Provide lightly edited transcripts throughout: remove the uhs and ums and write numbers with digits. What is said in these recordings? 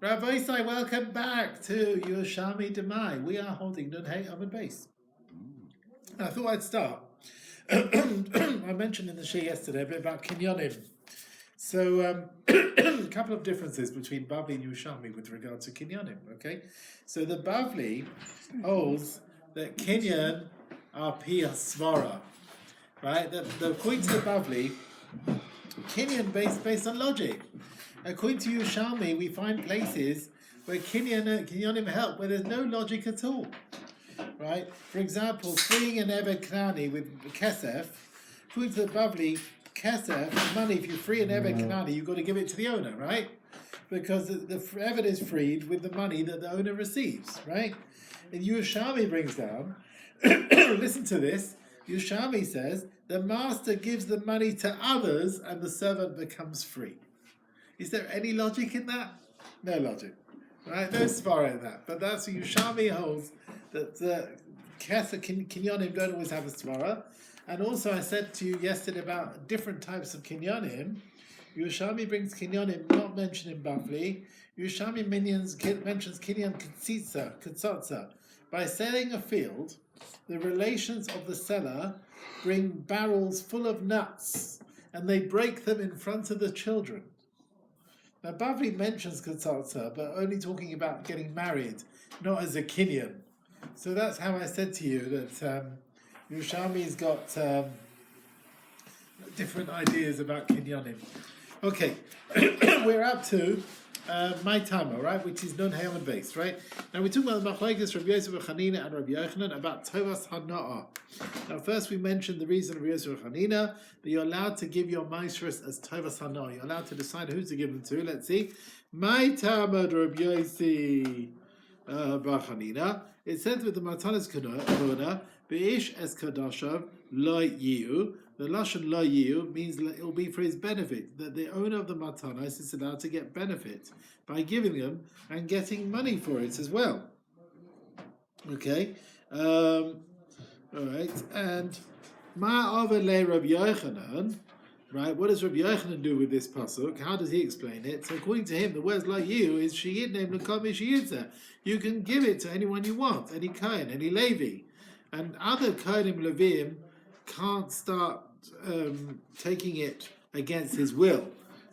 Rabbi Isai, welcome back to Yerushalmi Demai. We are holding Nun Hey Amud Beis. I thought I'd start. I mentioned in the shir yesterday a bit about Kinyonim. So, a couple of differences between Bavli and Yerushalmi with regard to Kinyonim. Okay, so the Bavli holds that Kinyan are Pi Svara, right? That according to the Bavli, Kinyan based on logic. According to Yerushalmi, we find places where Kinyonim help, where there's no logic at all. Right? For example, freeing an Eved Kanani with Kesef, according to the Bavli, Kesef, money, if you free an Eved Kanani, you've got to give it to the owner, right? Because the Eved is freed with the money that the owner receives, right? And Yerushalmi brings down, listen to this, Yerushalmi says, the master gives the money to others and the servant becomes free. Is there any logic in that? No logic, right? No svara in that. But that's what Yerushalmi holds, that Kinyonim don't always have a svara. And also I said to you yesterday about different types of Kinyonim. Yerushalmi brings Kinyonim not mentioned in Bavli. Yerushalmi mentions Kinyan Katsotza. By selling a field, the relations of the seller bring barrels full of nuts and they break them in front of the children. Now, Bavli mentions Katsotza, but only talking about getting married, not as a Kinyan. So that's how I said to you that Yerushalmi's got different ideas about Kinyanim. Okay, we're up to my Tama, right, which is Nun Hey Amud Beis, right? Now we talk about the Machlokes Rabbi Yosef Chanina and Rabbi Yochanan about Tovas Hana'ah. Now first we mentioned the reason of Rabbi Yosef Chanina that you're allowed to give your maestros as Tovas Hana'ah. You're allowed to decide who to give them to. Let's see. My Tama Rabbi Yosef Chanina. It says with the Matanas Kona, Beish es Kadashav Lo Yiu. The Lashon Lo Yiu means it will be for his benefit, that the owner of the Matanas is allowed to get benefit by giving them and getting money for it as well. Okay? All right. And Ma'avar le Rabbi Yochanan, right? What does Rabbi Yochanan do with this pasuk? How does he explain it? So according to him, the words Lo Yiu is Sheyid named L'Kol Sheyidza. You can give it to anyone you want, any Cohen, any Levi. And other Kohenim Levim can't start taking it against his will.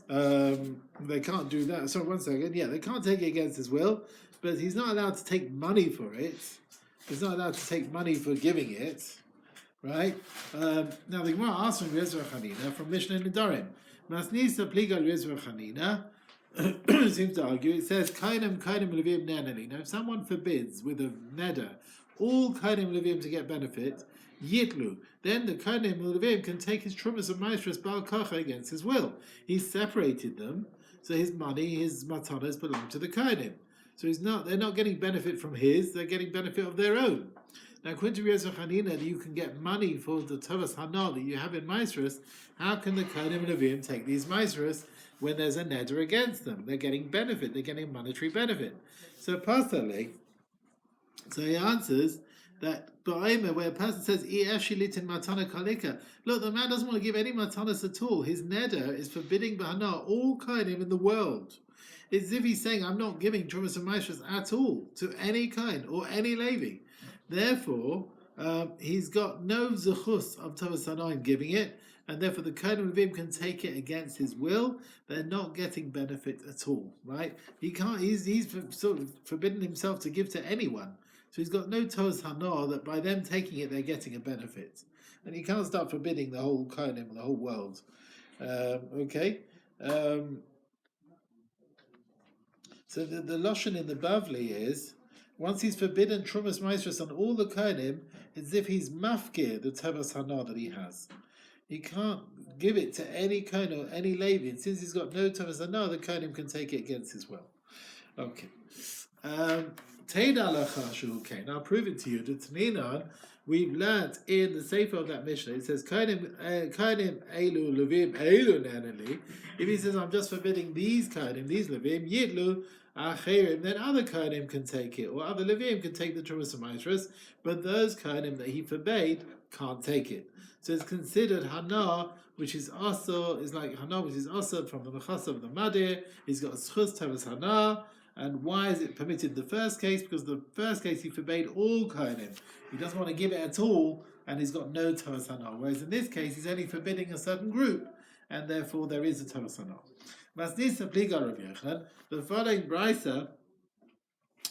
They can't do that. Sorry, one second. Yeah, they can't take it against his will, but he's not allowed to take money for it. He's not allowed to take money for giving it, right? Now the Gemara asks from Yezra Chanina from Mishnah Nedarim. Masnisa pliga Yezra Chanina seems to argue. It says Kohenim Levim Neneli. Now if someone forbids with a neder all Kohenim Levim to get benefit, Yitlu. Then the Kohenim Levim can take his trumas of maestros Baal Kocha against his will. He separated them, so his money, his matanas belong to the Kohenim. So they're not getting benefit from his, they're getting benefit of their own. Now, according to Yezra Chanina, that you can get money for the Tovas Hana that you have in maestros. How can the Kohenim Levim take these maestros when there's a neder against them? They're getting benefit, they're getting monetary benefit. So, personally, so he answers that where a person says, look, the man doesn't want to give any matanas at all. His neder is forbidding bahana all kohenim in the world. It's as if he's saying, I'm not giving trumas and maestros at all to any kohen or any levi. Therefore, he's got no zechus of tovas hana in giving it, and therefore the kohen levim can take it against his will. They're not getting benefit at all, right? He can't. He's sort of forbidden himself to give to anyone. So he's got no tovas hana that by them taking it, they're getting a benefit. And he can't start forbidding the whole kohenim, the whole world. Okay? So the Lashon in the Bavli is, once he's forbidden trumas maestros on all the kohenim, it's as if he's mafkir, the tovas hana that he has. He can't give it to any kohen or any levi. And since he's got no tovas hana, the kohenim can take it against his will. Okay. Now I'll prove it to you. The Taninan, we've learnt in the Sefer of that Mishnah, it says, Kohenim elu levim elu nanali. If he says, I'm just forbidding these Kohenim, these levim, yidlu acherim, then other Kohenim can take it, or other levim can take the trumas and maestros, but those Kohenim that he forbade can't take it. So it's considered hana, which is also, is like hana, which is also from the mechasa of the madir. He's got a schus tovas hana, And why is it permitted in the first case? Because the first case he forbade all Kohanim. He doesn't want to give it at all, and he's got no Toras Hana. Whereas in this case, he's only forbidding a certain group, and therefore there is a Toras Hana. The following Brisa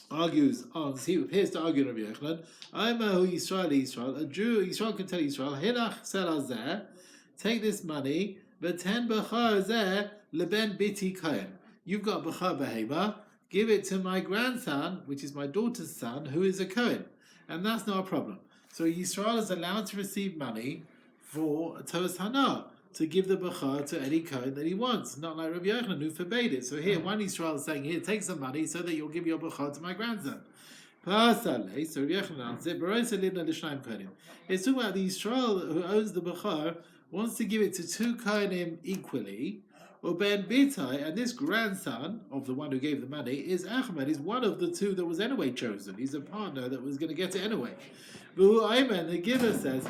argues on, he appears to argue Rabbi Yochanan, Aimahu Yisrael, a Jew, Yisrael can tell Yisrael, Hilach Selazeh, take this money, V'ten b'char zeh leben biti Cohen. You've got b'char behema, give it to my grandson, which is my daughter's son, who is a Cohen. And that's not a problem. So Yisrael is allowed to receive money for a Toras Hana, to give the b'char to any Cohen that he wants, not like Rabbi Yochanan who forbade it. So here, one Yisrael is saying, here, take some money so that you'll give your b'char to my grandson. So Rabbi Yochanan answered, it's talking about the Yisrael who owns the b'char, wants to give it to two Kohanim equally, or Ben Bitai, and this grandson of the one who gave the money is Ahmed, is one of the two that was anyway chosen. He's a partner that was going to get it anyway. The giver says,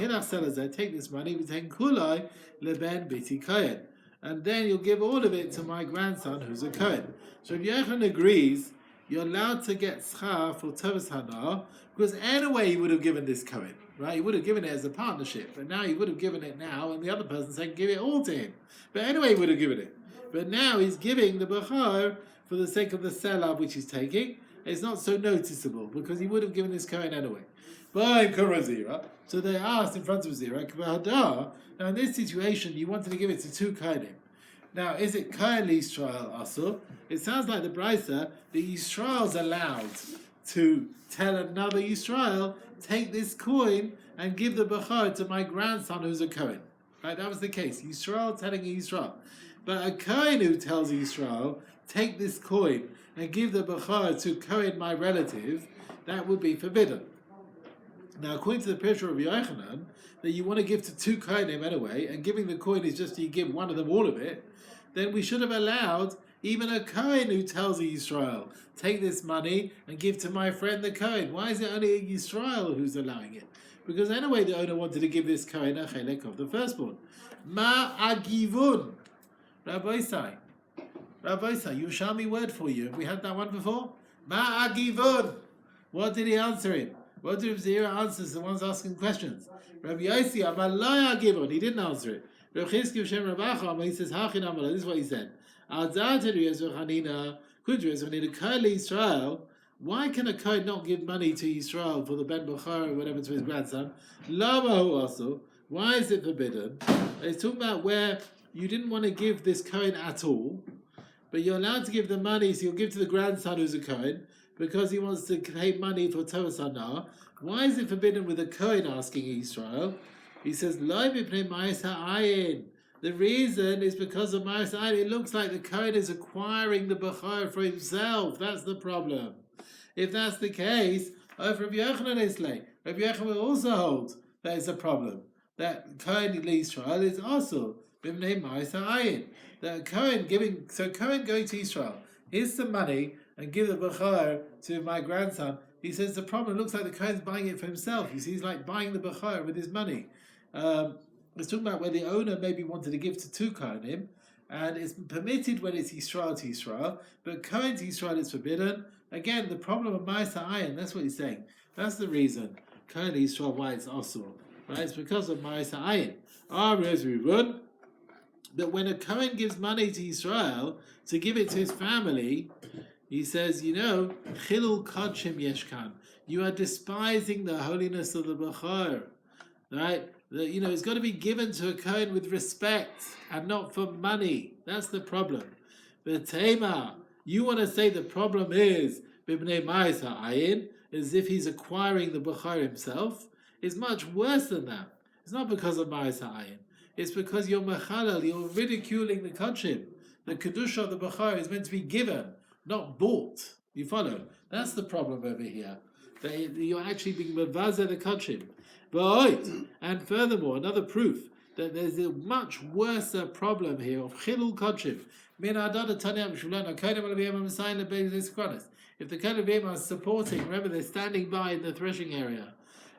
take this money, kulai leben biti Cohen, and then you'll give all of it to my grandson who's a Cohen. So if Yochanan agrees, you're allowed to get schar for Toras Hana, because anyway he would have given this Cohen, right? He would have given it as a partnership, but now he would have given it now, and the other person said give it all to him. But anyway he would have given it. But now he's giving the b'char for the sake of the selab which he's taking. It's not so noticeable, because he would have given this Cohen anyway. So they asked in front of Zira, now in this situation you wanted to give it to two Kohanim. Now, is it Kohen Yisrael also? It sounds like the Brisa, the Yisrael's allowed to tell another Yisrael, take this coin and give the b'char to my grandson who's a Kohen. Right, that was the case. Yisrael telling Yisrael. But a Kohen who tells Yisrael, take this coin and give the b'char to Kohen, my relative, that would be forbidden. Now, according to the picture of Yochanan, that you want to give to two Kohanim anyway, and giving the coin is just you give one of them all of it, then we should have allowed even a Cohen who tells a Yisrael, take this money and give to my friend the Cohen. Why is it only a Yisrael who's allowing it? Because anyway the owner wanted to give this Cohen a chelek of the firstborn. Ma agivun. Rabbi Sai, Yerushalmi word for you. Have we had that one before? Ma agivun. What did he answer him? What did Zira answers the ones asking questions? Rabbi Yossi, Amalai agivun. He didn't answer it. He says, this is what he said. Why can a Kohen not give money to Yisrael for the Ben B'char or whatever to his grandson? Also. Why is it forbidden? It's talking about where you didn't want to give this Kohen at all, but you're allowed to give the money, so you'll give to the grandson who's a Kohen, because he wants to pay money for Toras Hana. Why is it forbidden with a Kohen asking Yisrael? He says, the reason is because of Ma'as Ha'ayin. It looks like the Cohen is acquiring the b'char for himself. That's the problem. If that's the case, over Rabbi Yochanan Islay, Rabbi Yochanan will also hold that it's a problem. That Cohen Yisrael is also b'mnei Ma'as Ha'ayin. That Cohen Cohen going to Israel, here's some money and give the b'char to my grandson. He says the problem looks like the Cohen's buying it for himself. You see, he's like buying the b'char with his money. It's talking about where the owner maybe wanted to give to two Kohanim, and it's permitted when it's Yisrael to Yisrael, but Kohen to Yisrael is forbidden. Again, the problem of Ma'as Ha'ayin, that's what he's saying. That's the reason Kohen to Yisrael why it's also right. It's because of Ma'as Ha'ayin. But when a Kohen gives money to Yisrael to give it to his family, he says, Chilul Kodshim Yeshkan. You are despising the holiness of the b'char, right? It's got to be given to a Kohen with respect and not for money. That's the problem. But Tema, you want to say the problem is B'bnei Ma'as Ha'ayin, as if he's acquiring the b'char himself. It's much worse than that. It's not because of Ma'as Ha'ayin. It's because you're mechalal, you're ridiculing the kodshim. The kedusha of the b'char is meant to be given, not bought. You follow? That's the problem over here. That you're actually being mevazer the kodshim. And furthermore, another proof that there's a much worse problem here of chilul kodshim. If the Kohen are supporting, remember they're standing by in the threshing area,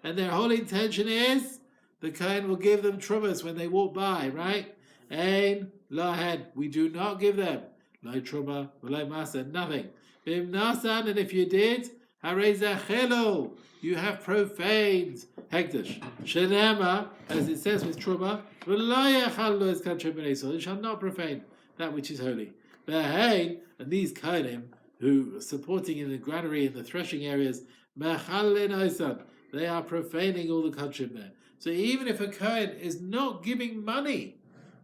and their whole intention is the Kohen will give them trumas when they walk by, right? Ein lahed, we do not give them no truma, no masa, nothing. Nasan, and if you did, hareza chelo, you have profaned hekdesh. Shenema, as it says with truma, you shall not profane that which is holy. And these Kohanim who are supporting in the granary and the threshing areas, they are profaning all the kachim there. So even if a Kohen is not giving money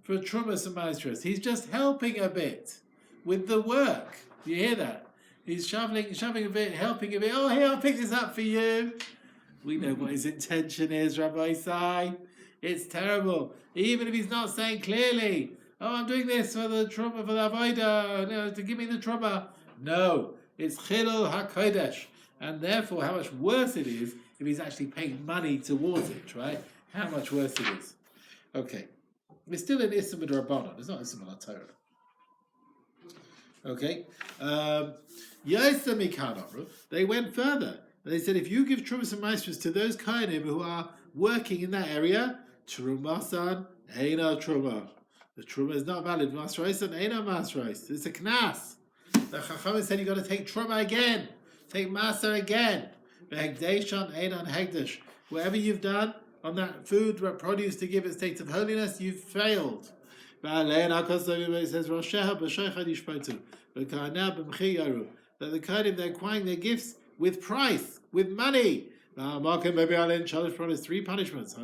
for Trumas and Maestros, he's just helping a bit with the work. You hear that? He's shoving a bit, helping a bit. Oh, here, I'll pick this up for you. We know what his intention is, Rabbi Sai. It's terrible. Even if he's not saying clearly, oh, I'm doing this for the Truma, for the Avodah, to give me the Truma. No, it's Chilul HaKodesh. And therefore, how much worse it is if he's actually paying money towards it, right? How much worse it is. Okay. It's still an Issum Rabbanon. It's not Issum Torah. Okay. They went further. They said, if you give Trumas and Maestros to those Kohanim who are working in that area, Trumasan, Eina Truma. The Truma is not valid. Masrais and Eina Masrais. It's a Knas. The Chacham said you got to take Truma again. Take Maser again. V'hegdeshon Einan Hegdesh. Whatever you've done on that food produce to give it state of holiness, you've failed. It says that the Kohanim, they're acquiring their gifts with price, with money. Three punishments.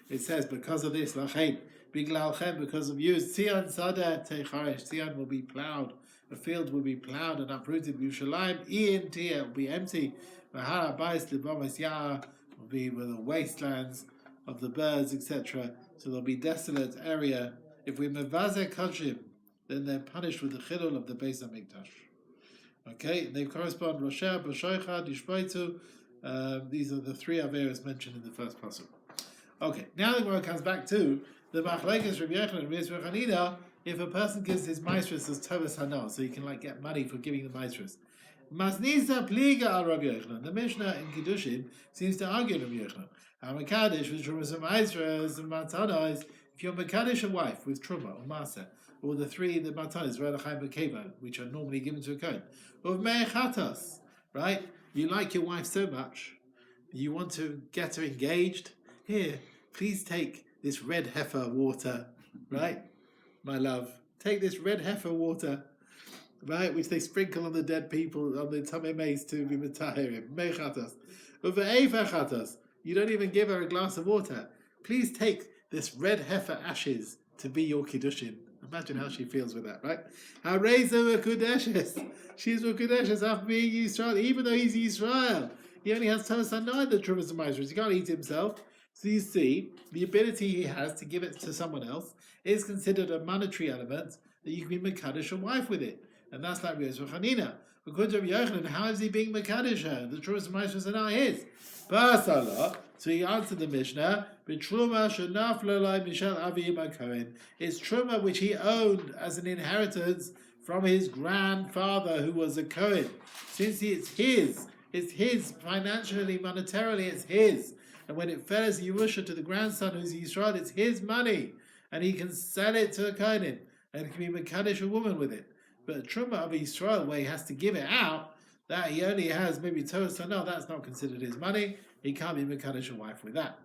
It says because of this, because of you, Tzion will be plowed. A field will be plowed and uprooted. Yerushalmi Demai will be empty. Harav will be with the wastelands of the birds, etc. So there'll be desolate area. If we mevazeh kachim, then they're punished with the chilul of the Beis Hamikdash. Okay, they correspond Rosheh, B'shoicha, Dishbaitu. These are the three averos mentioned in the first pasuk. Okay, now the Gemara comes back to the machlekes Rabbi Yochanan and Rabbi Hanina. If a person gives his maestros as tovas hanal, so he can get money for giving the maestros. Masnisa pliga al Rabbi Yochanan. The Mishnah in Kiddushin seems to argue Rabbi Yochanan. Hamakadosh with trumas and maestros and matanos. If you're makadosh a wife with truma or masa, or the matanos, Chaim Bekeva, which are normally given to a kohen, or me'echatas, right? You like your wife so much, you want to get her engaged. Here, please take this red heifer water, right? My love, take this red heifer water, right, which they sprinkle on the dead people, on the tamei meis to be metahirim. Me'echatas. Over eifechatas, you don't even give her a glass of water. Please take this red heifer ashes to be your kiddushin. Imagine how she feels with that, right? Hareza Kudeshes. She's Kudeshes after being Yisrael, even though he's Yisrael. He only has Thomas and nine the Trumas and Maestros. He can't eat himself. So you see, the ability he has to give it to someone else is considered a monetary element that you can be Mekadosh a wife with it. And that's like Rabbi Hanina. According to Rabbi Yochanan, how is he being Mekadosh her? The Trumas and Maestros are not his. Basala. So he answered the Mishnah, B'truma shenaf lolai mishal avi Cohen. It's truma which he owned as an inheritance from his grandfather who was a Cohen. Since it's his financially, monetarily, it's his. And when it fell as Yerusha to the grandson who's Yisrael, it's his money. And he can sell it to a Kohen and can be Mekadosh a woman with it. But a truma of Yisrael, where he has to give it out, that he only has maybe Torah, so no, that's not considered his money. He can't be Mekadosh a wife with that.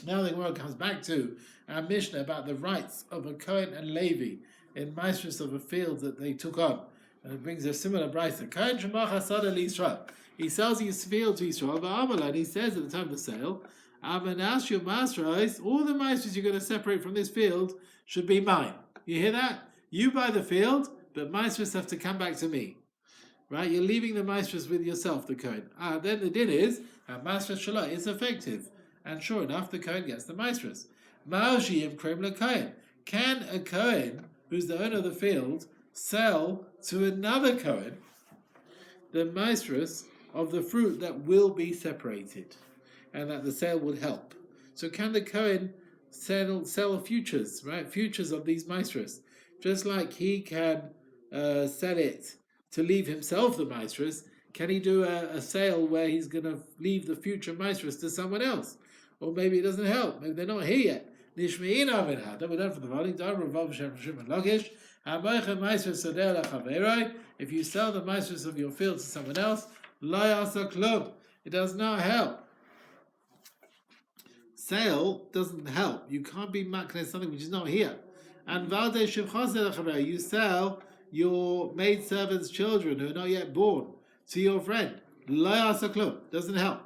Now the Gemara comes back to our Mishnah about the rights of a Cohen and Levi in maestros of a field that they took on. And it brings a similar brisa. Cohen shemach hasada Israel. He sells his field to Israel, and he says at the time of the sale, Amanashu maestros, all the maestros you're going to separate from this field should be mine. You hear that? You buy the field, but maestros have to come back to me. Right? You're leaving the maestros with yourself, the Cohen. Then the din is, maestros shalah is effective. And sure enough, the Cohen gets the maestros. Ma'oshiyim krem leKohen. Can a Cohen, who's the owner of the field, sell to another Cohen the maestros of the fruit that will be separated, and that the sale would help? So can the Cohen sell futures, right? Futures of these maestros, just like he can sell it to leave himself the maestros. Can he do a sale where he's going to leave the future maestros to someone else? Or maybe it doesn't help. Maybe they're not here yet. Nishme'in avinha. Then we're done for the following. If you sell the maestros of your field to someone else, lo yasa klum. It does not help. Sale doesn't help. You can't be maknes something which is not here. And valde shivchase, you sell your maidservant's children who are not yet born to your friend. Lo yasa klum. Doesn't help.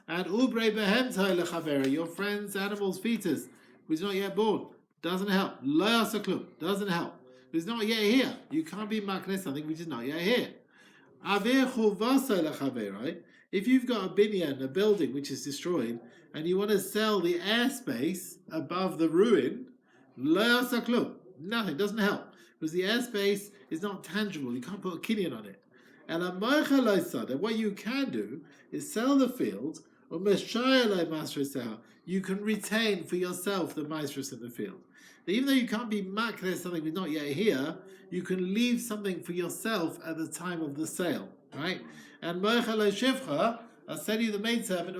And ubre behemtai lechavera, your friend's animal's fetus, which is not yet born, doesn't help. Lo yasa klum. Doesn't help. It's not yet here. You can't be maknes something which is not yet here. Avir chuvasai lechavera. If you've got a binyan, a building which is destroyed, and you want to sell the airspace above the ruin, lo yasa klum. Nothing, doesn't help. Because the airspace is not tangible. You can't put a kinyan on it. And what you can do is sell the field, or you can retain for yourself the maestros in the field. Even though you can't be maknes something that's not yet here, you can leave something for yourself at the time of the sale, right? And I sell you the maidservant,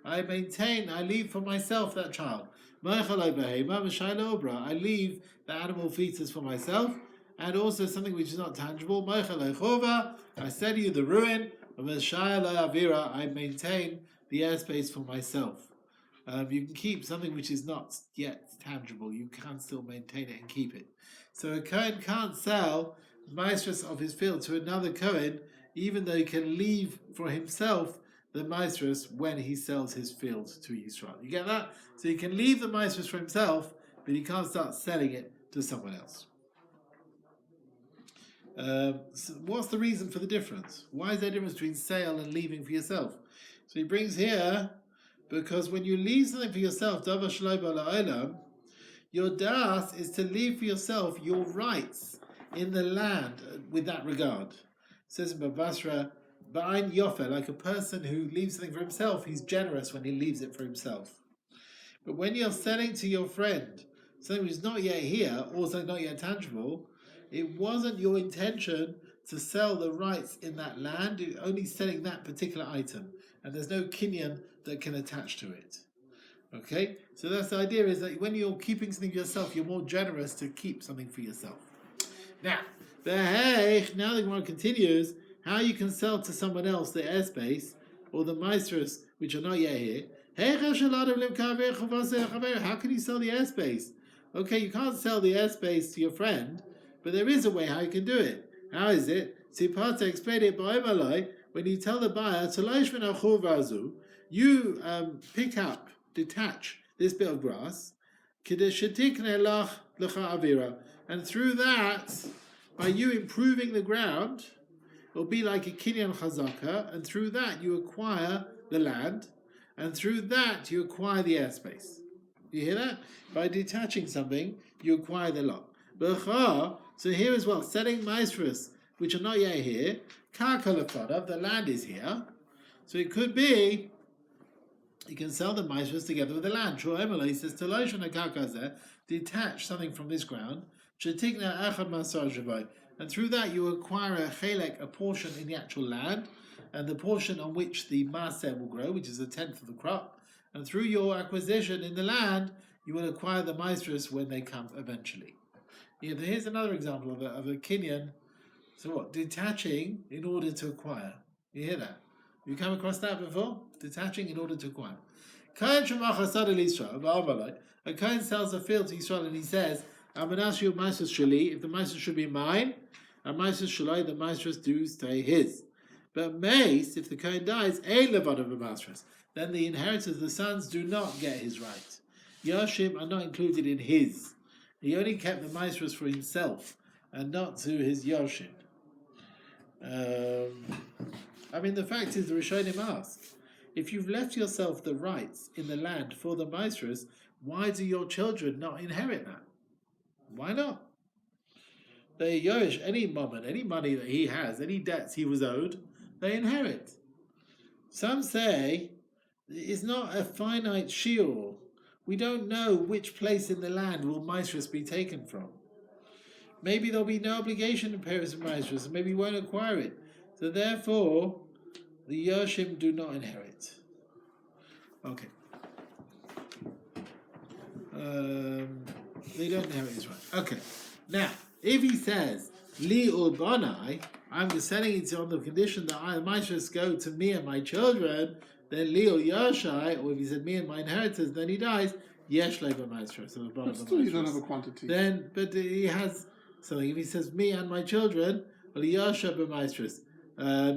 I leave for myself that child. I leave the animal fetus for myself, and also something which is not tangible. I sell you the ruin, I maintain the airspace for myself. You can keep something which is not yet tangible. You can still maintain it and keep it. So a Cohen can't sell the maestros of his field to another Cohen, even though he can leave for himself the maestros when he sells his field to Yisrael. You get that? So he can leave the maestros for himself, but he can't start selling it to someone else. So what's the reason for the difference? Why is there a difference between sale and leaving for yourself? So he brings here, because when you leave something for yourself, your das is to leave for yourself your rights in the land with that regard. It says in Babasra, Ba'ain Yofer, like a person who leaves something for himself, he's generous when he leaves it for himself. But when you're selling to your friend something which is not yet here, or something not yet tangible, it wasn't your intention to sell the rights in that land, you're only selling that particular item. And there's no kinyan that can attach to it. Okay? So that's the idea, is that when you're keeping something for yourself, you're more generous to keep something for yourself. Now the Gemara continues, how you can sell to someone else the airspace, or the maestros, which are not yet here. How can you sell the airspace? Okay, you can't sell the airspace to your friend, but there is a way how you can do it. How is it? Sipata explained it by Omalai, when you tell the buyer, you detach this bit of grass, and through that, by you improving the ground, it'll be like a kinyan chazaka, and through that you acquire the land, and through that you acquire the airspace. You hear that? By detaching something, you acquire the lot. So here as well, selling maestros which are not yet here, the land is here, so it could be you can sell the maestros together with the land. He says, detach something from this ground, and through that you acquire a chelek, a portion in the actual land, and the portion on which the maseh will grow, which is a tenth of the crop. And through your acquisition in the land, you will acquire the maestros when they come eventually. Yeah, here's another example of a kinyan. So what? Detaching in order to acquire. You hear that? You come across that before? Detaching in order to acquire. A Cohen sells a field to Israel and he says, I'm going to ask you maestros shali, if the maestros should be mine, and maestros shalai, the maestros do stay his. But mace, if the Cohen dies, a levad of the maestros, then the inheritors, the sons, do not get his right. Yoshim are not included in his. He only kept the maestros for himself and not to his yoshim. The fact is, the Rishonim ask, if you've left yourself the rights in the land for the maestros, why do your children not inherit that? Why not? They yosh any moment, any money that he has, any debts he was owed, they inherit. Some say it's not a finite shiur. We don't know which place in the land will maestros be taken from. Maybe there'll be no obligation in payers of maestros, and maybe you won't acquire it. So therefore, the yoshim do not inherit. Okay. They don't inherit his right. Okay. Now, if he says Li Urbanai, I'm just selling it on the condition that I might just go to me and my children, then Li Yashai, or if he said me and my inheritors, then he dies, Yesh Leba Maestro. So But still you don't have a quantity. Then, but he has something. If he says me and my children, well, Yasha B'maestros.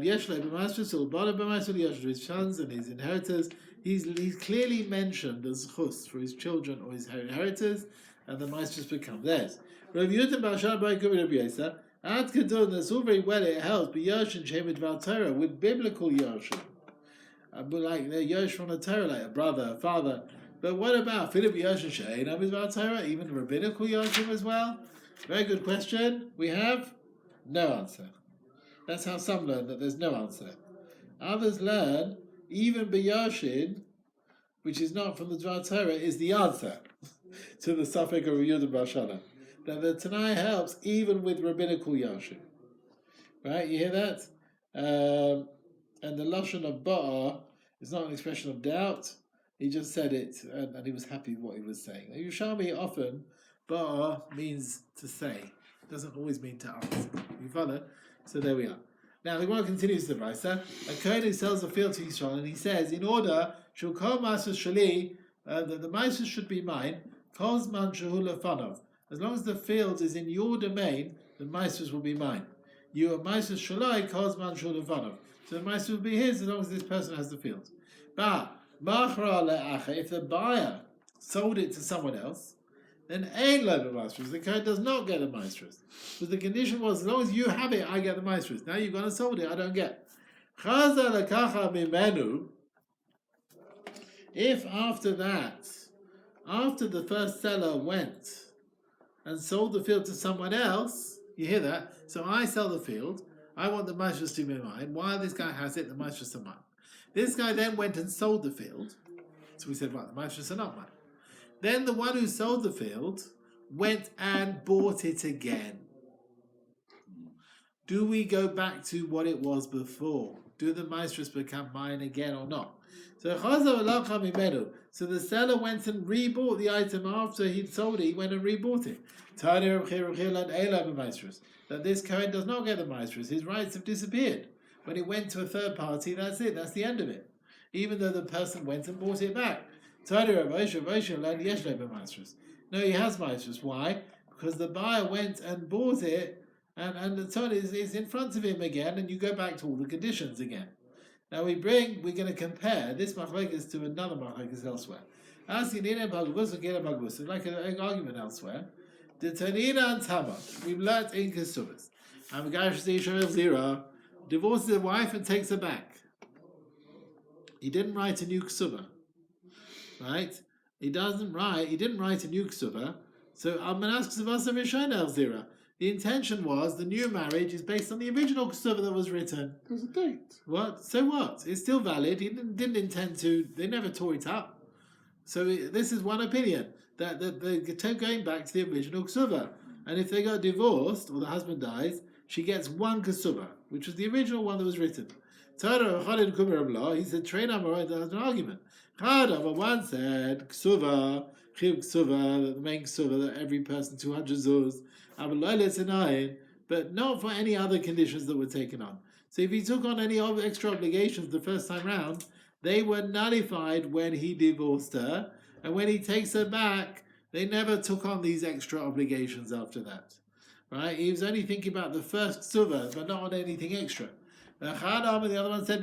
Yesh Leba Maestro, so Bala B'maestro, Yasha to his sons and his inheritors. He's clearly mentioned as chus for his children or his inheritors, and the maestros become theirs. Rav Yudim B'Ashar B'Yikov Rav Yosef. Ad Kedon, that's all very well, it helps, but Yershin Shemid Val Torah, with biblical Yershin. But like they're Yersh from the Torah, like a brother, a father. But what about Philip Yershin Shemid Val Torah, even rabbinical Yershim as well? Very good question. We have no answer. That's how some learn, that there's no answer. Others learn, even B'Yershin, which is not from the Dvar Torah, is the answer to the Safek of Yudim B'Ashana. That the Tanai helps even with rabbinical Yashim. Right? You hear that? And the Lashon of Ba'a is not an expression of doubt. He just said it and he was happy with what he was saying. Yerushalmi often, Ba'a means to say. It doesn't always mean to ask. You follow? So there we are. Now the Gemara continues the Brisa. A Cohen who sells a field to Yisrael and he says, in order, Shulkol Masas Shali, that the Masas should be mine, Kozman Shahula Fanov. As long as the field is in your domain, the maestros will be mine. You are maestros shalai kozman shulavanov. So the maestros will be his as long as this person has the field. But if the buyer sold it to someone else, then ein lo b'maestros. The Kohen does not get the maestros. Because the condition was, as long as you have it, I get the maestros. Now you've gone and sold it, I don't get. Chaza lekacha mimenu. If after that, after the first seller went and sold the field to someone else, you hear that? So I sell the field, I want the maestros to be mine. While this guy has it, the maestros are mine. This guy then went and sold the field. So we said, right, the maestros are not mine. Then the one who sold the field went and bought it again. Do we go back to what it was before? Do the maestros become mine again or not? So the seller went and rebought the item after he'd sold it. He went and rebought it. That this Kohen does not get the maestros. His rights have disappeared. When it went to a third party, that's it. That's the end of it. Even though the person went and bought it back. No, he has maestros. Why? Because the buyer went and bought it, and the Torah is in front of him again, and you go back to all the conditions again. Now we're going to compare this machlokes to another machlokes elsewhere. Like an argument elsewhere. The Tanina and Tamar, we've learnt in Kesubas. And Zira divorces his wife and takes her back. He didn't write a new Kesuba. Right? He didn't write a new Kesuba. So Zira. The intention was the new marriage is based on the original Kesuba that was written. There's a date. What? So what? It's still valid. He didn't intend to. They never tore it up. So this is one opinion that they're going back to the original Kesuba. And if they got divorced or the husband dies, she gets one Kesuba, which was the original one that was written. He said, Train Amorah, there's an argument. One said Kesuba, the main Kesuba, that every person 200 zuz. But not for any other conditions that were taken on. So if he took on any extra obligations the first time round, they were nullified when he divorced her, and when he takes her back, they never took on these extra obligations after that. Right? He was only thinking about the first ksuva, but not on anything extra. The other one said,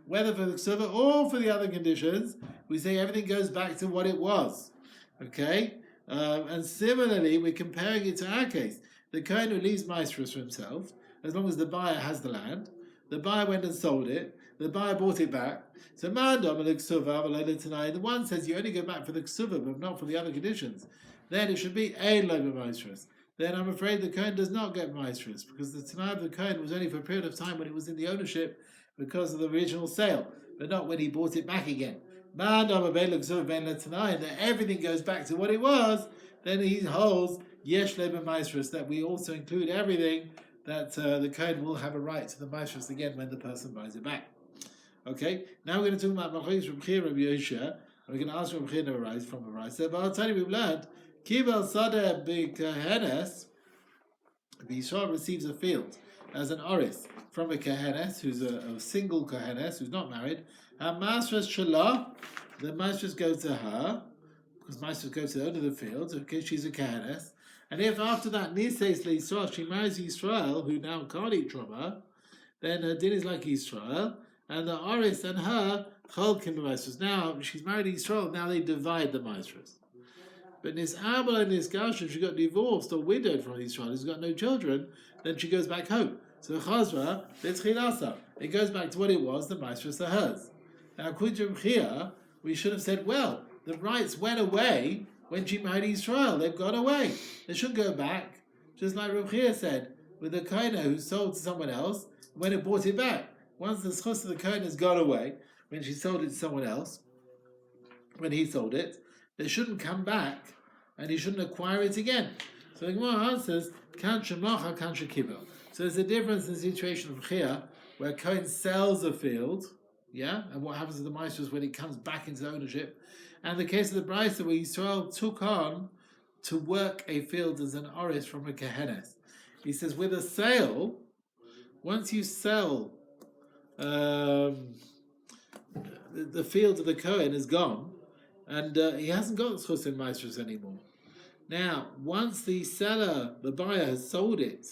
whether for the ksuva or for the other conditions, we say everything goes back to what it was. Okay? And similarly, we're comparing it to our case. The Kohen who leaves maestros for himself, as long as the buyer has the land, the buyer went and sold it, the buyer bought it back. So the one says you only go back for the ksuva, but not for the other conditions. Then it should be a lobe maestros. Then I'm afraid the Kohen does not get maestros, because the Tanai of the Kohen was only for a period of time when it was in the ownership because of the original sale, but not when he bought it back again. That everything goes back to what it was, then he holds yesh leba maestros, that we also include everything that the Kohen will have a right to the maestros again when the person buys it back. Okay, now we're going to talk about Machlokes from Rabbi Yosha, and we're going to ask from Rabbi from a Rai. So, but I'll tell you, we've learned Kibel Sadeh B'Kahenes. Yisrael receives a field as an oris from a kohenes who's a single kohenes who's not married. And Masras Shalah, the Masras go to her, because Masras go to the owner of the field, okay, she's a kohenes. And if after that Nises Yisrael, she marries Yisrael, who now can't eat truma, then her din is like Yisrael, and the oris and her cholkim b'maisros. Now she's married Yisrael. Now they divide the maisros. But Nis'abel and Nisgasha, she got divorced or widowed from Yisrael, who's got no children, then she goes back home. So Chazra, it goes back to what it was, the maestros are hers. Now, according to Reb, we should have said, well, the rights went away when she married Yisrael. They've gone away. They shouldn't go back. Just like Reb said, with the Cohen who sold to someone else, when it bought it back. Once the schus of the Cohen has gone away, when she sold it to someone else, when he sold it, they shouldn't come back and he shouldn't acquire it again. So the Gemara answers, Kan shemacha, kan shekibel. So there's a difference in the situation of Chia, where Cohen sells a field, yeah, and what happens to the maestros when it comes back into ownership. And the case of the Brisa, where Yisrael took on to work a field as an oris from a kehenes. He says, with a sale, once you sell, the field of the Cohen is gone, and he hasn't got chus in maestros anymore. Now, once the seller, the buyer, has sold it,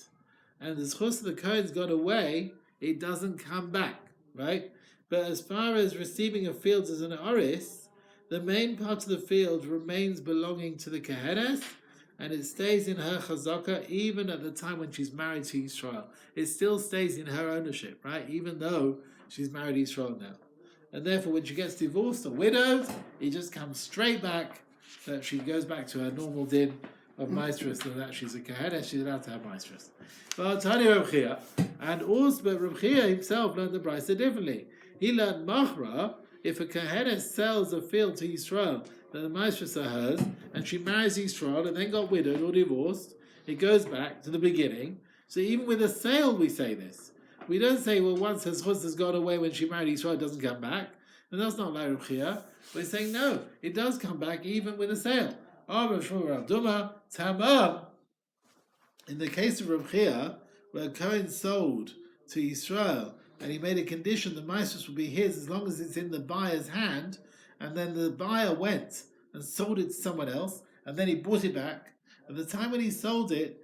and the chus of the Cohen's gone away, it doesn't come back, right? But as far as receiving a field as an oris, the main part of the field remains belonging to the Kehenes, and it stays in her chazaka even at the time when she's married to Yisrael. It still stays in her ownership, right? Even though she's married to Yisrael now. And therefore, when she gets divorced or widowed, it just comes straight back, that she goes back to her normal din of maestros, and that she's a Kehenes, she's allowed to have maestros. But Tani Reb Chia, and also, but Reb Chia himself learned the Brisa differently. He learned Machra, if a Kehenes sells a field to Yisrael, that the maestros are hers, and she marries Yisrael and then got widowed or divorced, it goes back to the beginning. So even with a sale, we say this. We don't say, well, once her chus has gone away when she married Yisrael, it doesn't come back. And that's not like Reb Chia. We're saying, no, it does come back even with a sale. In the case of Reb Chia, where Cohen sold to Yisrael, and he made a condition the maestros will be his as long as it's in the buyer's hand, and then the buyer went and sold it to someone else, and then he bought it back. At the time when he sold it,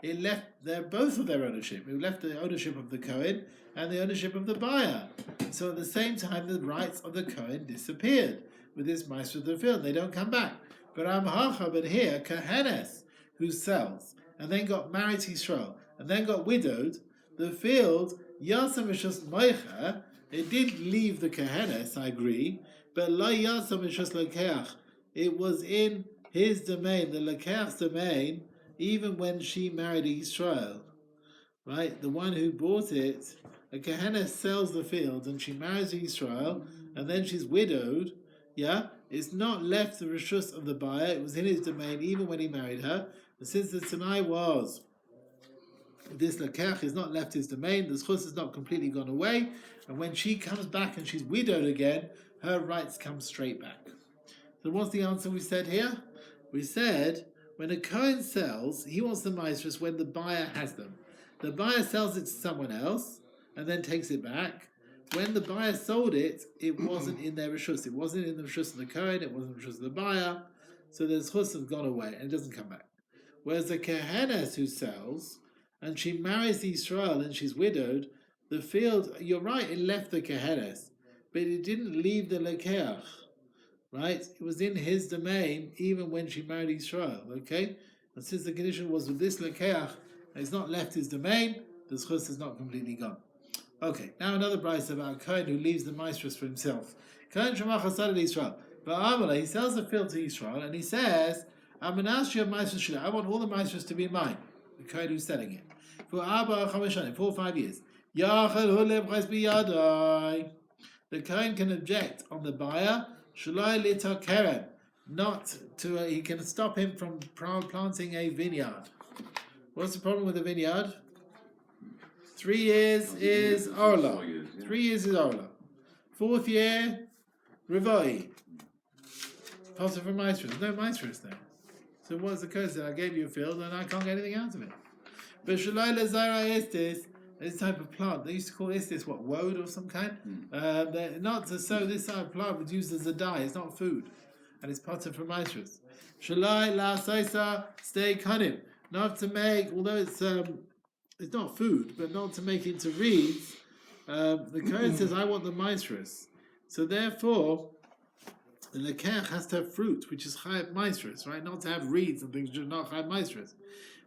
it left both of their ownership. It left the ownership of the Cohen and the ownership of the buyer. So at the same time, the rights of the Cohen disappeared with this maestro of the field. They don't come back. But here, Kehenes, who sells, and then got married to Yisrael, and then got widowed, the field, Yasam Mishas Moicha, it did leave the Kehenes, I agree, but Lo Yasam Mishas Lekeach, it was in his domain, the Lekeach's domain, even when she married Yisrael, right? The one who bought it, a Kehenes sells the field, and she marries Yisrael, and then she's widowed, yeah? It's not left the reshus of the buyer, it was in his domain even when he married her, and since the Tanai was, this Lekech is not left his domain, the schus has not completely gone away, and when she comes back and she's widowed again, her rights come straight back. So what's the answer we said here? We said, when a Cohen sells, he wants the maestros when the buyer has them. The buyer sells it to someone else, and then takes it back. When the buyer sold it, it wasn't in their reshus. It wasn't in the reshus of the Cohen, it wasn't in the reshus of the buyer, so the schus has gone away, and it doesn't come back. Whereas the Kehenes who sells, and she marries Yisrael and she's widowed, the field, you're right, it left the Kehenes, but it didn't leave the Lekeach, right? It was in his domain even when she married Yisrael, okay? And since the condition was with this Lekeach, it's not left his domain, the schus is not completely gone. Okay, now another brayso about Cohen who leaves the maestros for himself. Cohen Shemach Hasad Yisrael. But Amala, he sells the field to Yisrael and he says, I want all the maestros to be mine. The Cohen who's selling it. For 4 or 5 years. The Cohen can object on the buyer, not to, he can stop him from planting a vineyard. What's the problem with a vineyard? 3 years is Orla. 3 years is Orla. 4th year, Revoi. Possible for maestros. No maestros there. So what's the Kohen said? I gave you a field and I can't get anything out of it. But Shalai Lazara Istis, this type of plant, they used to call Istis what, woad or some kind? Not to sow this type of plant was used as a dye, it's not food. And it's potted from Maestros. Shalai La Saisa Stay Kanim. Not to make, although it's not food, but not to make it into reeds. The Kohen says, I want the Maestros. So therefore, the Lekech has to have fruit, which is Chaim Maestros, right? Not to have reeds and things, just not Chaim Maestros.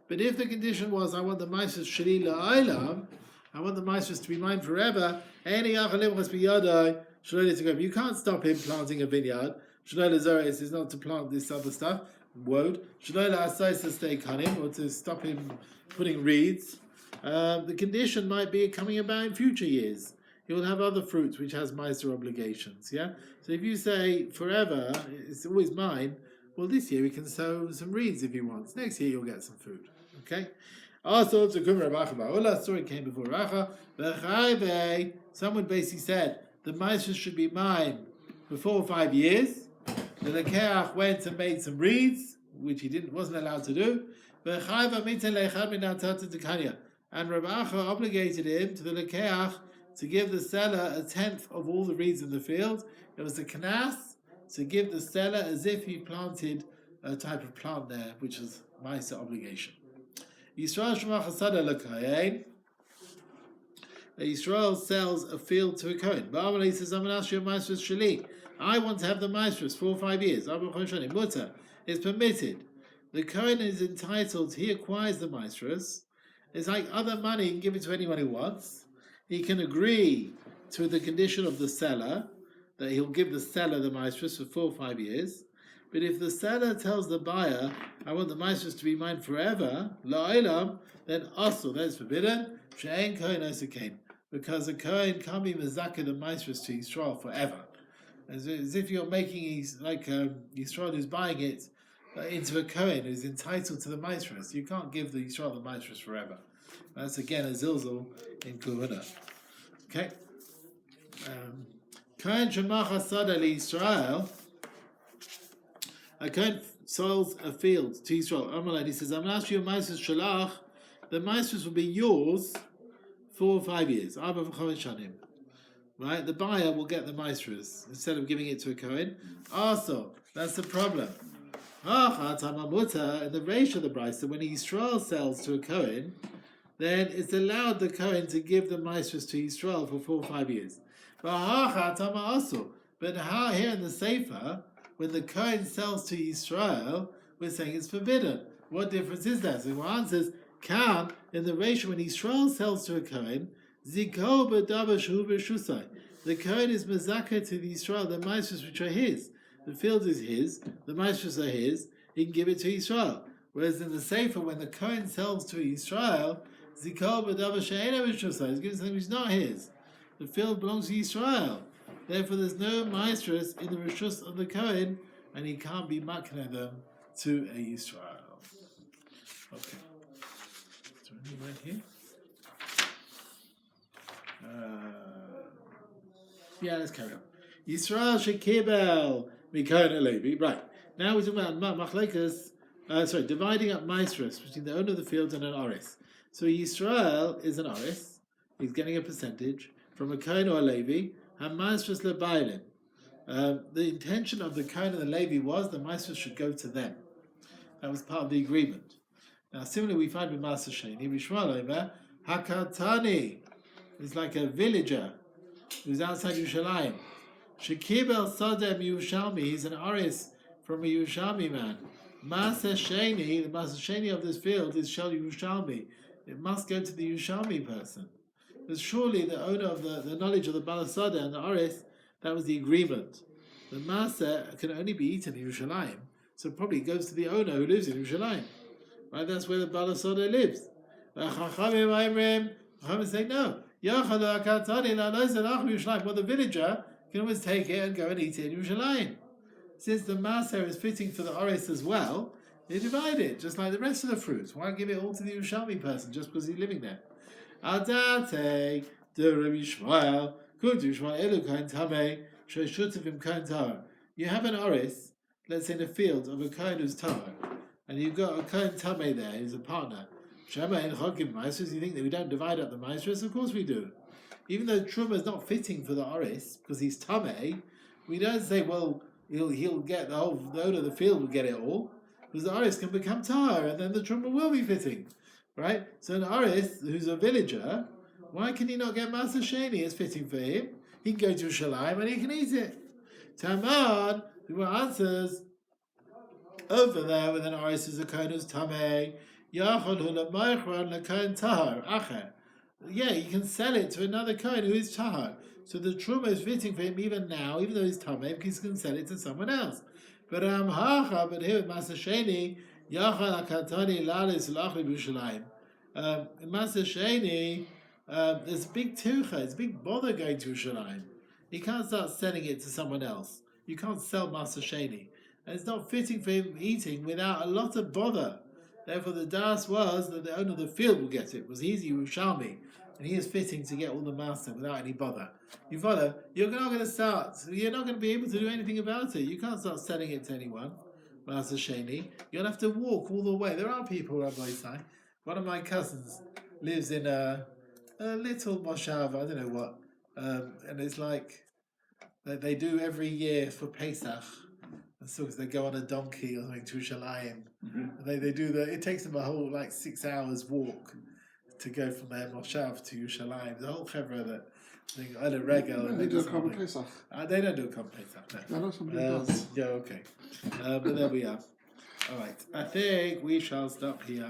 But if the condition was, I want the Maestros Shali La'olam, I want the Maestros to be mine forever, you can't stop him planting a vineyard. Is not to plant this other stuff, woad. Or to stop him putting reeds. The condition might be coming about in future years. He will have other fruits which has Meiser obligations. Yeah. So if you say forever, it's always mine. Well, this year he can sow some reeds if he wants. Next year you'll get some food. Okay. Also, to Kumar story came before Racha. Someone basically said the Meiser should be mine for 4 or 5 years. The Lekeach went and made some reeds, which he wasn't allowed to do. And Rav Acha obligated him to the Lekeach to give the seller 1/10 of all the reeds in the field. It was a knas to give the seller as if he planted a type of plant there, which is Maisa obligation. Yisrael sells a field to a Cohen. He says, I want to have the maestros 4 or 5 years. It's permitted. The Cohen is entitled, he acquires the maestros. It's like other money, he can give it to anyone who wants. He can agree to the condition of the seller, that he'll give the seller the maestros for 4 or 5 years. But if the seller tells the buyer, I want the maestros to be mine forever, la'olam, then also, that is forbidden. She'ein Cohen osekain. Because a Cohen can't be mezakeh the maestros to Yisrael forever. As if you're making Yisrael who's buying it into a Cohen who's entitled to the maestros. You can't give the Yisrael the maestros forever. That's again a zilzul in Kuhuna. Okay. Cohen shemach hasada Yisrael. A Cohen sells a field to Yisrael. Amalai, he says, I'm going to ask you a maestros shalach. The maestros will be yours 4 or 5 years. Arba v'choven shanim. Right? The buyer will get the maestros instead of giving it to a Cohen. Also, that's the problem. In the ratio of the price, when Yisrael sells to a Cohen, then it's allowed the Cohen to give the maestros to Yisrael for 4 or 5 years. But here in the Sefer, when the Cohen sells to Yisrael, we're saying it's forbidden. What difference is that? So one answers, can, in the ratio when Yisrael sells to a Cohen, the Cohen is mezakeh to the Yisrael, the maestros which are his. The field is his, the maestros are his, he can give it to Yisrael. Whereas in the Sefer, when the Cohen sells to Yisrael, Zikol b'davar she'eino b'shusai, he's giving something which is not his. The field belongs to Yisrael. Therefore, there's no maestros in the rishus of the Cohen, and he can't be makneh them to a Yisrael. Okay. Is there anything right here? Let's carry on. Yisrael shekibel mikohen alevi. Right. Now we're talking about machlekas. Dividing up maestros between the owner of the field and an oris. So Yisrael is an oris. He's getting a percentage from a Cohen or a Levi. And maestros lebailin. The intention of the Cohen and the Levi was the maestros should go to them. That was part of the agreement. Now, similarly, we find with Masechet. Hakatani is like a villager who's outside Yerushalmi. Shekibel Sadem Yerushalmi, he's an aris from a Yerushalmi man. Masechet, the Masechet of this field is Shel Yerushalmi. It must go to the Yerushalmi person. Because surely the owner of the knowledge of the Balasada and the aris, that was the agreement. The Masa can only be eaten in Yerushalayim, so it probably goes to the owner who lives in Yerushalayim. Right? That's where the Balasada lives. Chachamim say no. Well, the villager can always take it and go and eat it in Yerushalayim. Since the Maser is fitting for the Oris as well, they divide it, just like the rest of the fruits. Why give it all to the Yerushalmi person just because he's living there? Adate, the Rabbi Shmuel, Kudu Shmuel, Elu Kohen Tameh, Shoshutavim Kohen Tahor. You have an Oris, let's say in a field of a Kohen who's Tahor. and you've got a Cohen Tameh there who's a partner. Shema and Chokim Maestros, you think that we don't divide up the Maestros? Of course we do. Even though Truma is not fitting for the Oris, because he's Tameh, we don't say, well, he'll get the owner of the field will get it all, because the Oris can become Tahar, and then the Truma will be fitting. Right? So an Oris, who's a villager, why can he not get Masa Sheni as fitting for him? He can go to Yerushalmi and he can eat it. Tamad, who answers, over there with an Oris is a Kohen who's Tameh, Yachon hu le'moichron le'Kohen Tahar, Acher. Yeah, you can sell it to another Kohen who is Tahar. So the Truma is fitting for him even now, even though he's Tameh, because he can sell it to someone else. But here with Masa Sheni, Yachon HaKatani Lalis L'achli B'Yerushalayim. In Masa Sheni, there's a big tucha, it's a big bother going to Yerushalayim. You can't start selling it to someone else. You can't sell Masa Sheni. And it's not fitting for him eating without a lot of bother. Therefore, the das was that the owner of the field will get it. It was easy, Yerushalmi. And he is fitting to get all the master without any bother. You follow? You're not going to be able to do anything about it. You can't start selling it to anyone, Masa Sheni. You'll have to walk all the way. There are people, Rabbi Isai. One of my cousins lives in a little moshav, I don't know what, and it's like they do every year for Pesach. So they go on a donkey or something to Yerushalayim. They do it takes them a whole 6 hours walk to go from their moshav to Yerushalayim. The whole chevra that thing, Ola Regel. They do a Korban Pesach. They don't do a Korban Pesach. No, somebody does. Yeah, okay. But there we are. All right. I think we shall stop here.